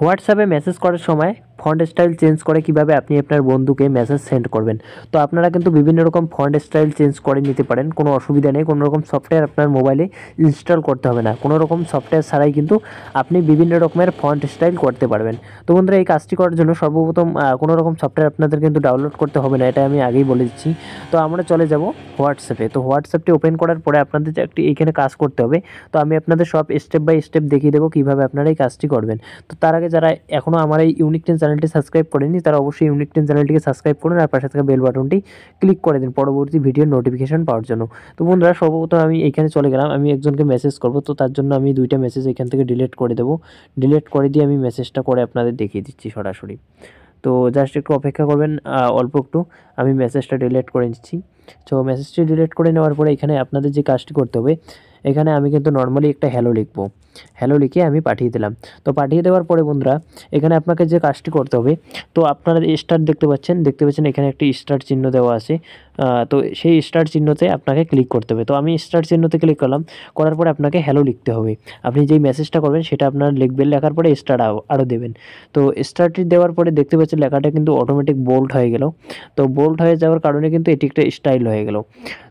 হোয়াটসঅ্যাপে মেসেজ করার সময় ফন্ট স্টাইল চেঞ্জ করে কিভাবে আপনি আপনার বন্ধুকে মেসেজ সেন্ড করবেন। তো আপনারা কিন্তু বিভিন্ন রকম ফন্ট স্টাইল চেঞ্জ করে নিতে পারেন, কোনো অসুবিধা নেই। কোনো রকম সফটওয়্যার আপনার মোবাইলে ইনস্টল করতে হবে না, কোনো রকম সফটওয়্যার ছাড়াই কিন্তু আপনি বিভিন্ন রকমের ফন্ট স্টাইল করতে পারবেন। তো বন্ধুরা, এই কাজটি করার জন্য সর্বপ্রথম কোনো রকম সফটওয়্যার আপনাদের কিন্তু ডাউনলোড করতে হবে না, এটা আমি আগেই বলে দিচ্ছি। তো আমরা চলে যাব হোয়াটসঅ্যাপে। তো হোয়াটসঅ্যাপটি ওপেন করার পরে আপনাদের যে একটি এইখানে কাজ করতে হবে। তো আমি আপনাদের সব স্টেপ বাই স্টেপ দেখিয়ে দেবো কীভাবে আপনারা এই কাজটি করবেন। তো তার আগে যারা এখনও আমার এই ইউনিক 10 চ্যানেলটি সাবস্ক্রাইব করেনি তারা অবশ্যই ইউনিক 10 চ্যানেলটিকে সাবস্ক্রাইব করুন আর পাশে থাকা বেল বাটনটি ক্লিক করে দিন পরবর্তী ভিডিওর নোটিফিকেশন পাওয়ার জন্য। তো বন্ধুরা, সর্বপ্রথম আমি এইখানে চলে গেলাম, আমি একজনকে মেসেজ করব। তো তার জন্য আমি 2টা মেসেজ এখান থেকে ডিলিট করে দেবো। ডিলিট করে দিয়ে আমি মেসেজটা করে আপনাদের দেখিয়ে দিচ্ছি সরাসরি। তো জাস্ট একটু অপেক্ষা করবেন, অল্প একটু। আমি মেসেজটা ডিলিট করে নিচ্ছি। তো মেসেজটি ডিলিট করে নেওয়ার পরে এখানে আপনাদের যে কাজটি করতে হবে, এখানে আমি কিন্তু নর্মালি একটা হ্যালো লিখবো। হ্যালো লিখে আমি পাঠিয়ে দিলাম। তো পাঠিয়ে দেওয়ার পরে বন্ধুরা, এখানে আপনাকে যে কাজটি করতে হবে, তো আপনারা স্টার দেখতে পাচ্ছেন এখানে একটি স্টার চিহ্ন দেওয়া আছে। তো সেই স্টার চিহ্নতে আপনাকে ক্লিক করতে হবে। তো আমি স্টার চিহ্নতে ক্লিক করলাম, করার পরে আপনাকে হ্যালো লিখতে হবে। আপনি যেই মেসেজটা করবেন সেটা আপনার লিখবেন, লেখার পরে স্টার আরও দেবেন। তো স্টারটি দেওয়ার পরে দেখতে পাচ্ছেন লেখাটা কিন্তু অটোমেটিক বোল্ড হয়ে গেল। তো বোল্ড হয়ে যাওয়ার কারণে কিন্তু এটি একটা স্টাইল হয়ে গেল।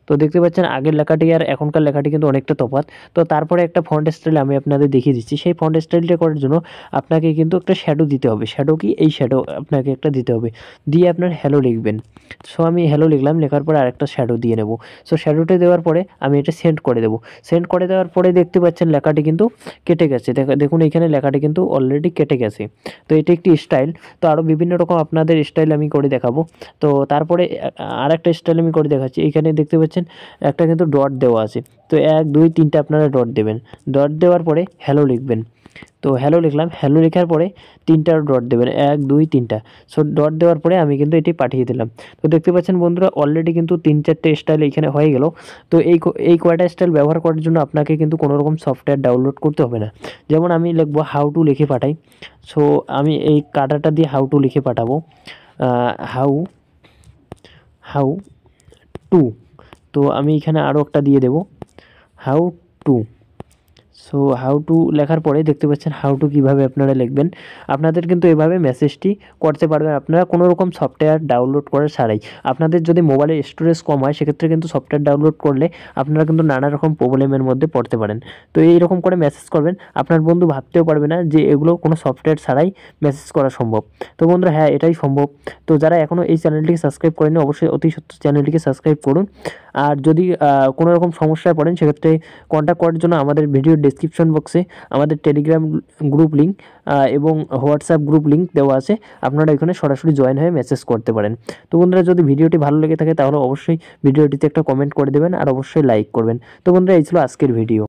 তো দেখতে পাচ্ছেন আগের লেখাটি আর এখনকার লেখাটি কিন্তু অনেকটা তফাৎ। তো তারপরে একটা ফন্ট স্টাইল আমি আপনাদের দেখিয়ে দিচ্ছি। সেই ফন্ট স্টাইলটা করার জন্য আপনাকে কিন্তু একটা শ্যাডো দিতে হবে। শ্যাডো কি? এই শ্যাডো আপনাকে একটা দিতে হবে। দিয়ে আপনার হ্যালো লিখবেন। সো আমি হ্যালো লিখলাম, লেখার পরে আরেকটা শ্যাডো দিয়ে নেব। সো শ্যাডোটা দেওয়ার পরে আমি এটা সেন্ড করে দেবো। সেন্ড করে দেওয়ার পরে দেখতে পাচ্ছেন লেখাটি কিন্তু কেটে গেছে। দেখুন এখানে লেখাটি কিন্তু অলরেডি কেটে গেছে। তো এটি একটি স্টাইল। তো আরও বিভিন্ন রকম আপনাদের স্টাইল আমি করে দেখাবো। তো তারপরে আরেকটা স্টাইল আমি করে দেখাচ্ছি। এখানে দেখতে পাচ্ছেন একটা কিন্তু ডট দেওয়া আছে। তো 1 2 3টা আপনারা ডট দেবেন। ডট দেওয়ার পরে হ্যালো লিখবেন। তো হ্যালো লিখলাম, হ্যালো লেখার পরে 3টা ডট দেবেন, 1 2 3টা। সো ডট দেওয়ার পরে আমি কিন্তু এটি পাঠিয়ে দিলাম। তো দেখতে পাচ্ছেন বন্ধুরা, অলরেডি কিন্তু 3-4টে স্টাইল এখানে হয়ে গেল। তো এই কয়টা স্টাইল ব্যবহার করার জন্য আপনাকে কিন্তু কোনো রকম সফটওয়্যার ডাউনলোড করতে হবে না। যেমন আমি লিখবো হাউ টু লিখে পাঠাই। সো আমি এই কাটাটা দিয়ে হাউ টু লিখে পাঠাবো। How how to. তো আমি এখানে আরও একটা দিয়ে দেব, how to. So how to লেখার পরে দেখতে পাচ্ছেন হাউ টু কীভাবে আপনারা লিখবেন। আপনাদের কিন্তু এভাবে মেসেজটি করতে পারবেন আপনারা কোনো রকম সফটওয়্যার ডাউনলোড করা ছাড়াই। আপনাদের যদি মোবাইলের স্টোরেজ কম হয় সেক্ষেত্রে কিন্তু সফটওয়্যার ডাউনলোড করলে আপনারা কিন্তু নানা রকম প্রবলেমের মধ্যে পড়তে পারেন। তো এইরকম করে মেসেজ করবেন, আপনার বন্ধু ভাবতেও পারবে না যে এগুলো কোনো সফটওয়্যার ছাড়াই মেসেজ করা সম্ভব। তো বন্ধুরা, হ্যাঁ, এটাই সম্ভব। তো যারা এখনও এই চ্যানেলটিকে সাবস্ক্রাইব করেনি অবশ্যই অতি সত্বর চ্যানেলটিকে সাবস্ক্রাইব করুন। আর যদি কোনো রকম সমস্যায় পড়েন সেক্ষেত্রে কন্ট্যাক্ট করার জন্য আমাদের ভিডিওর ডেসক্রিপশন বক্সে আমাদের টেলিগ্রাম গ্রুপ লিঙ্ক এবং হোয়াটসঅ্যাপ গ্রুপ লিঙ্ক দেওয়া আছে। আপনারা এখানে সরাসরি জয়েন হয়ে মেসেজ করতে পারেন। তো বন্ধুরা, যদি ভিডিওটি ভালো লেগে থাকে তাহলে অবশ্যই ভিডিওটিতে একটা কমেন্ট করে দেবেন আর অবশ্যই লাইক করবেন। তো বন্ধুরা, এই ছিল আজকের ভিডিও।